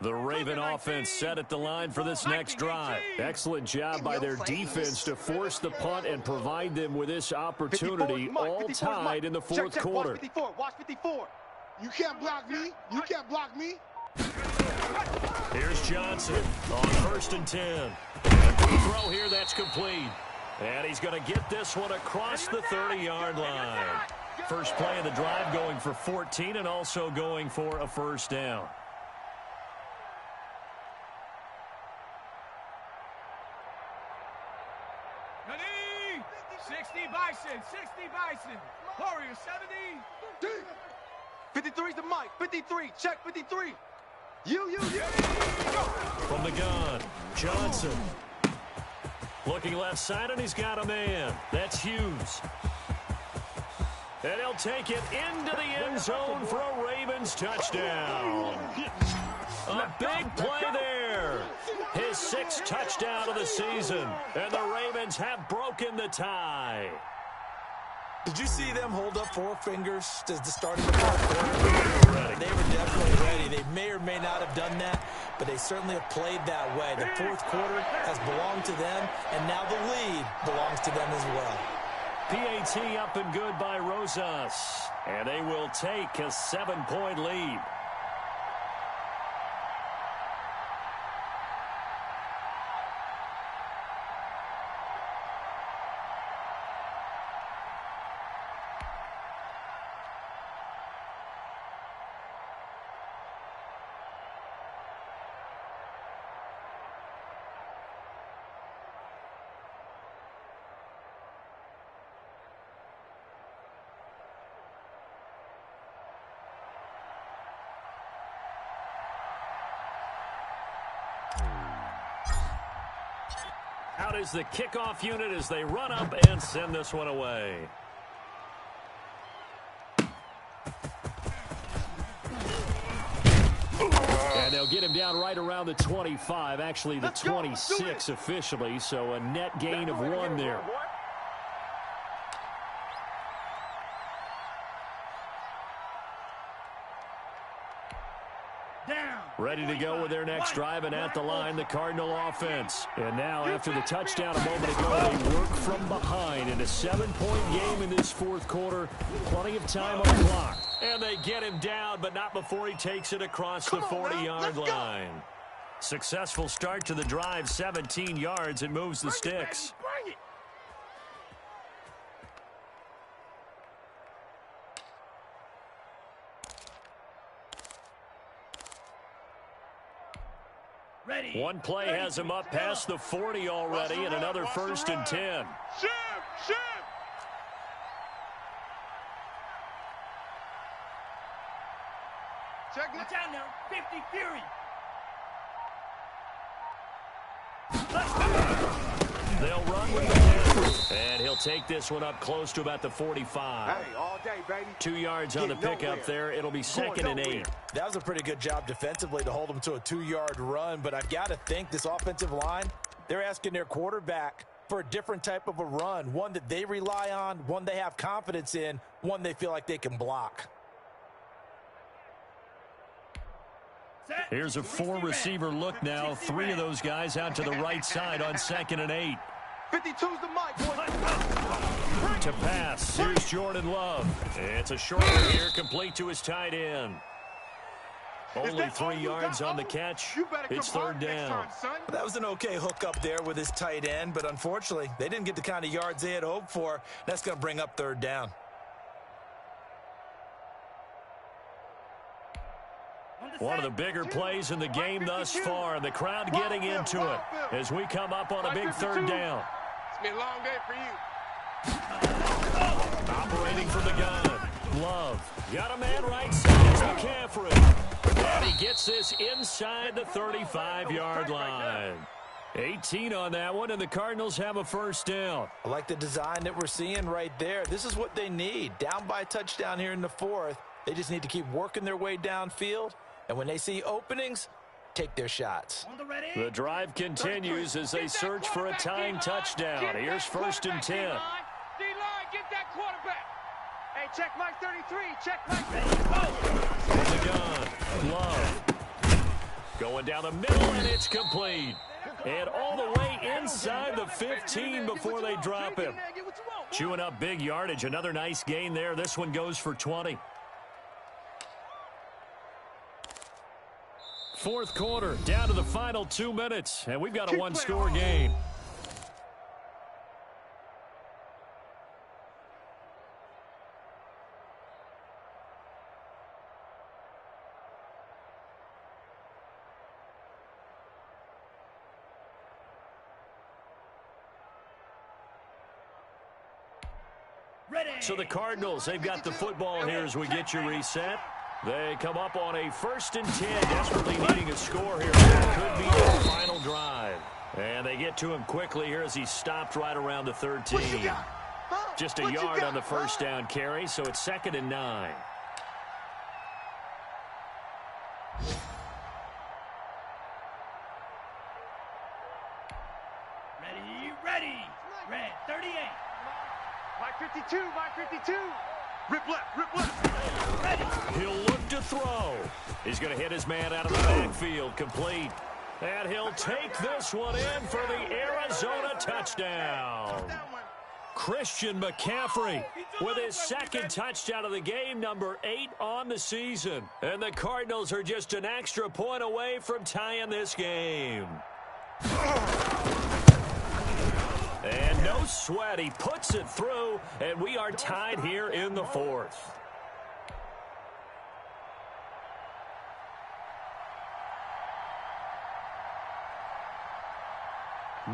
The Raven offense set at the line for this next drive. Excellent job by their defense to force the punt and provide them with this opportunity, all tied in the fourth quarter.
Watch 54. Watch 54. You can't block me. You can't block me.
Here's Johnson on 1st and 10. Throw here, that's complete. And he's going to get this one across the 30-yard line. First play of the drive going for 14 and also going for a first down.
Ready? 60 Bison, 60 Bison. Warrior 70.
53's the mic. 53. Check 53. You.
From the gun, Johnson. Looking left side, and he's got a man. That's Hughes. And he'll take it into the end zone for a Ravens touchdown. A big play there. His 6th touchdown of the season. And the Ravens have broken the tie.
Did you see them hold up 4 fingers to the start of the fourth quarter? They were definitely ready. They may or may not have done that, but they certainly have played that way. The fourth quarter has belonged to them, and now the lead belongs to them as well.
PAT up and good by Rosas. And they will take a 7-point lead. Out is the kickoff unit as they run up and send this one away. And they'll get him down right around the 25, actually the 26 officially, so a net gain of 1 there. Ready to go with their next drive, and at the line, the Cardinal offense. And now, after the touchdown a moment ago, they work from behind in a 7-point game in this fourth quarter. Plenty of time on the clock. And they get him down, but not before he takes it across the 40-yard line. Successful start to the drive, 17 yards, and moves the sticks. One play has him up past the 40 already, and another 1st and 10.
Ship. Check
Watch out now. 50 Fury.
They'll run with the 10. And he'll take this one up close to about the 45.
Hey, all day, baby.
2 yards on the pickup there. It'll be 2nd and 8.
That was a pretty good job defensively to hold them to a 2-yard run, but I've got to think this offensive line, they're asking their quarterback for a different type of a run, one that they rely on, one they have confidence in, one they feel like they can block.
Here's a 4-receiver look now. 3 of those guys out to the right side on 2nd and 8.
52's the mic, boy.
To pass, here's Jordan Love. It's a short one here, complete to his tight end. Only 3 yards on the catch. It's 3rd down.
That was an okay hook up there with his tight end, but unfortunately, they didn't get the kind of yards they had hoped for. That's going to bring up 3rd down.
One of the bigger plays in the game thus far, and the crowd getting into it as we come up on a big 3rd down.
It's been a long day for you.
Operating from the gun. Love. Got a man right side. It's McCaffrey. And he gets this inside the 35-yard line. 18 on that one, and the Cardinals have a 1st down.
I like the design that we're seeing right there. This is what they need. Down by a touchdown here in the 4th. They just need to keep working their way downfield. And when they see openings, take their shots.
The drive continues as they search for a tying touchdown. Here's 1st and 10.
D-line, get that quarterback.
Hey, check Mike 33. Check Mike
33. In the gun. Love. Going down the middle, and it's complete. And all the way inside the 15 before they drop him. Chewing up big yardage. Another nice gain there. This one goes for 20. 4th quarter, down to the final 2 minutes, and we've got a 1-score game. So the Cardinals, they've got the football here as we get you reset. They come up on a 1st and 10, desperately needing a score here. Could be their final drive. And they get to him quickly here as he stopped right around the 13. Just a yard on the 1st down carry, so it's 2nd and 9.
Ready. Red, 38.
Mike 52, Mike 52. Rip left, rip left.
He'll look to throw. He's going to hit his man out of the backfield, complete. And he'll take this one in for the Arizona touchdown. Christian McCaffrey with his 2nd touchdown of the game, number 8 on the season. And the Cardinals are just an extra point away from tying this game. And no sweat, he puts it through, and we are tied here in the 4th.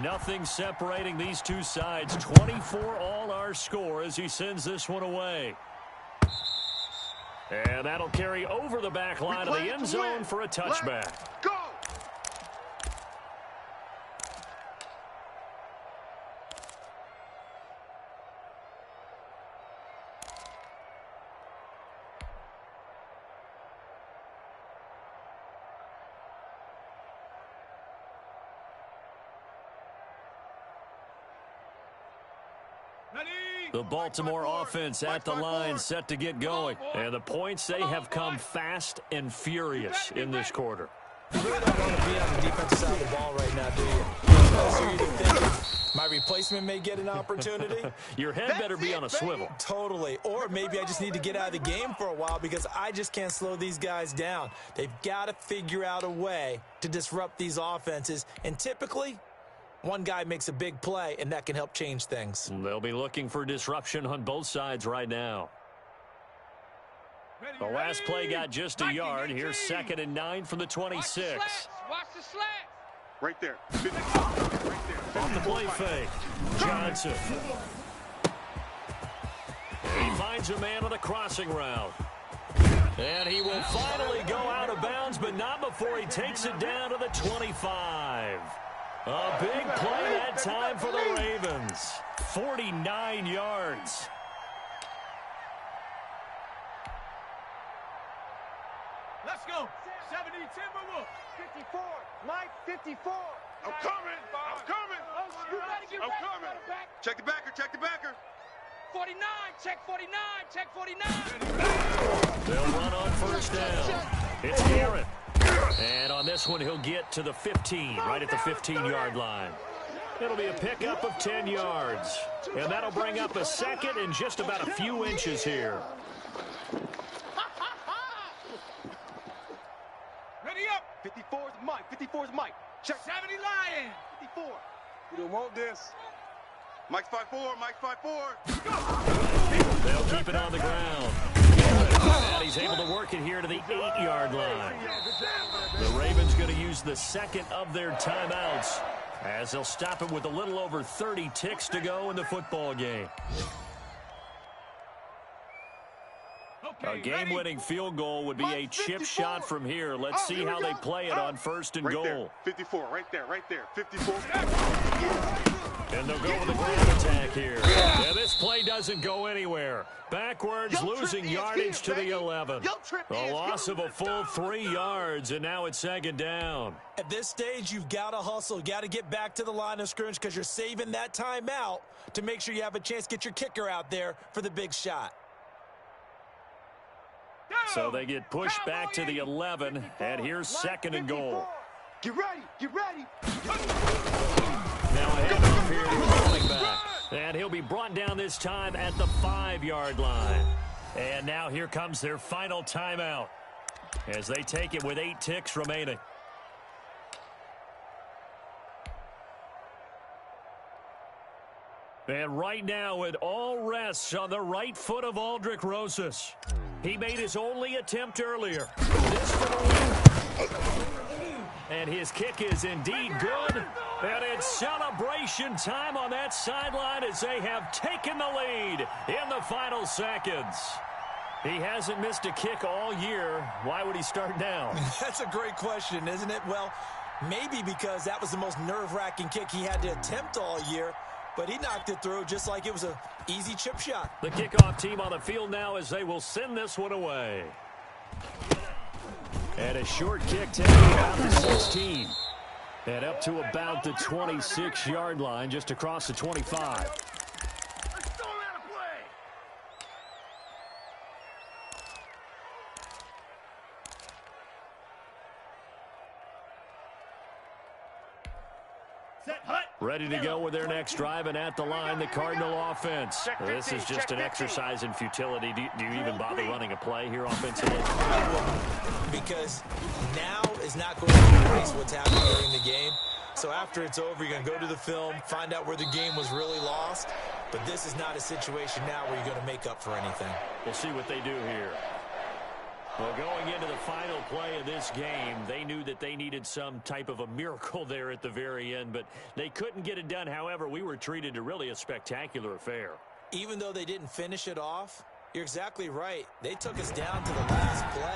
Nothing separating these two sides. 24 all our score as he sends this one away. And that'll carry over the back line of the end zone for a touchback.
Go!
The Baltimore offense at the line, set to get going. And the points, they have come fast and furious in this quarter.
You really don't want to be on the defensive side of the ball right now, do you? So you're either thinking, my replacement may get an opportunity.
Your head better be on a swivel.
Totally. Or maybe I just need to get out of the game for a while because I just can't slow these guys down. They've got to figure out a way to disrupt these offenses. And typically, one guy makes a big play, and that can help change things.
They'll be looking for disruption on both sides right now. The last play got just a yard. Here's 2nd and 9 from the 26.
Watch the slats.
Right there.
On the play fake, Johnson. He finds a man on a crossing route. And he will finally go out of bounds, but not before he takes it down to the 25. A big play that time for the Ravens. 49 yards.
Let's go. 70, Timberwolves.
54. Mike, 54.
I'm coming. I'm coming.
You better get
I'm
ready.
coming. Check the backer. Check the backer.
49. Check 49. Check 49.
They'll run on first down. It's Garrett. And on this one, he'll get to the 15, right at the 15-yard line. It'll be a pickup of 10 yards. And that'll bring up a second and just about a few inches here.
Ready up.
54 is Mike. 54 is Mike.
Check 70 Lions.
54.
We don't want this. Mike's 5'4". Mike's 5'4".
They'll keep it on the ground. And he's able to work it here to the 8-yard line. The Ravens going to use the second of their timeouts as they'll stop it with a little over 30 ticks to go in the football game. A game-winning field goal would be a chip shot from here. Let's see how they play it on first and
Right
goal.
there. 54. Right there. Right there. 54.
And they'll go with a ground attack here. Yeah, this play doesn't go anywhere. Backwards, losing yardage to the 11. A loss of a full 3 yards, and now it's second down.
At this stage, you've got to hustle. Got to get back to the line of scrimmage because you're saving that timeout to make sure you have a chance to get your kicker out there for the big shot.
So they get pushed back to the 11, and here's second and goal.
Get ready. Get ready.
Now a handoff here to the running back. And he'll be brought down this time at the 5-yard line. And now here comes their final timeout as they take it with 8 ticks remaining. And right now it all rests on the right foot of Aldrick Rosas. He made his only attempt earlier. This for the win. And his kick is indeed good. And it's celebration time on that sideline as they have taken the lead in the final seconds. He hasn't missed a kick all year. Why would he start now?
That's a great question, isn't it? Well, maybe because that was the most nerve-wracking kick he had to attempt all year. But he knocked it through just like it was an easy chip shot.
The kickoff team on the field now as they will send this one away. And a short kick taken about the 16. And up to about the 26-yard line, just across the 25. Ready to go with their next drive, and at the line, the Cardinal offense. This is just an exercise in futility. Do you even bother running a play here offensively?
I wouldn't, because now is not going to erase what's happening during the game. So after it's over, you're going to go to the film, find out where the game was really lost. But this is not a situation now where you're going to make up for anything.
We'll see what they do here. Well, going into the final play of this game, they knew that they needed some type of a miracle there at the very end, but they couldn't get it done. However, we were treated to really a spectacular affair.
Even though they didn't finish it off, you're exactly right. They took us down to the last play.